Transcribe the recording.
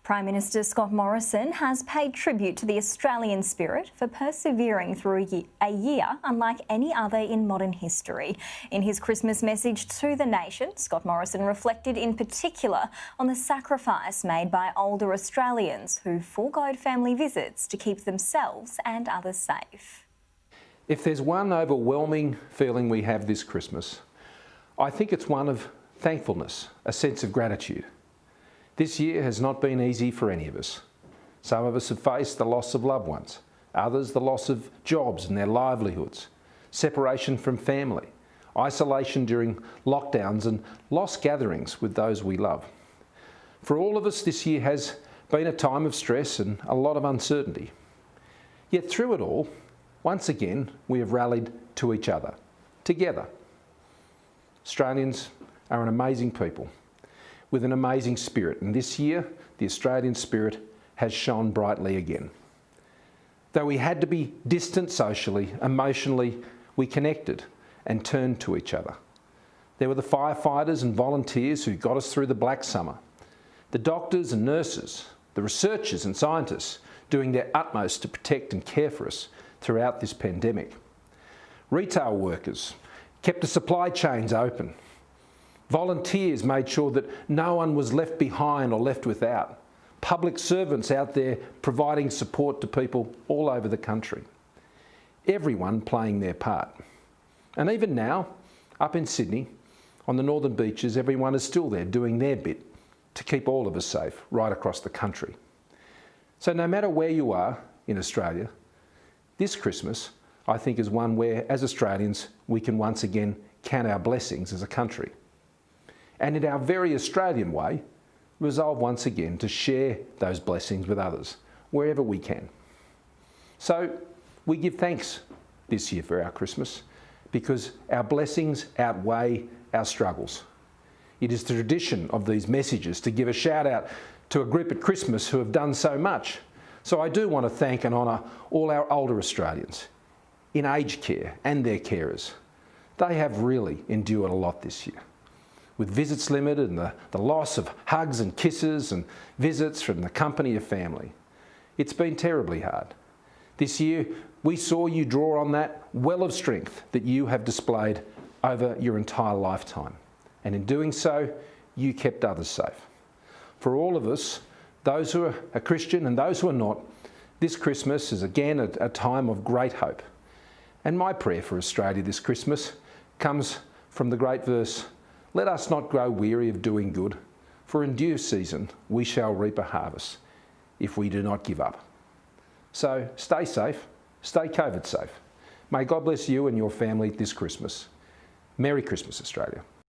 Prime Minister Scott Morrison has paid tribute to the Australian spirit for persevering through a year unlike any other in modern history. In his Christmas message to the nation, Scott Morrison reflected in particular on the sacrifice made by older Australians who forgoed family visits to keep themselves and others safe. If there's one overwhelming feeling we have this Christmas, I think it's one of thankfulness, a sense of gratitude. This year has not been easy for any of us. Some of us have faced the loss of loved ones, others the loss of jobs and their livelihoods, separation from family, isolation during lockdowns and lost gatherings with those we love. For all of us, this year has been a time of stress and a lot of uncertainty. Yet through it all, once again, we have rallied to each other, together. Australians are an amazing people with an amazing spirit, and this year the Australian spirit has shone brightly again. Though we had to be distant socially, emotionally, we connected and turned to each other. There were the firefighters and volunteers who got us through the black summer, the doctors and nurses, the researchers and scientists doing their utmost to protect and care for us throughout this pandemic. Retail workers kept the supply chains open. Volunteers made sure that no one was left behind or left without. Public servants out there providing support to people all over the country. Everyone playing their part. And even now, up in Sydney, on the northern beaches, everyone is still there doing their bit to keep all of us safe right across the country. So no matter where you are in Australia, this Christmas, I think, is one where, as Australians, we can once again count our blessings as a country. And in our very Australian way, resolve once again to share those blessings with others, wherever we can. So we give thanks this year for our Christmas, because our blessings outweigh our struggles. It is the tradition of these messages to give a shout out to a group at Christmas who have done so much. So I do want to thank and honour all our older Australians in aged care and their carers. They have really endured a lot this year. With visits limited and the loss of hugs and kisses and visits from the company of family. It's been terribly hard. This year, we saw you draw on that well of strength that you have displayed over your entire lifetime. And in doing so, you kept others safe. For all of us, those who are a Christian and those who are not, this Christmas is again a time of great hope. And my prayer for Australia this Christmas comes from the great verse, "Let us not grow weary of doing good, for in due season we shall reap a harvest if we do not give up." So stay safe, stay COVID safe. May God bless you and your family this Christmas. Merry Christmas, Australia.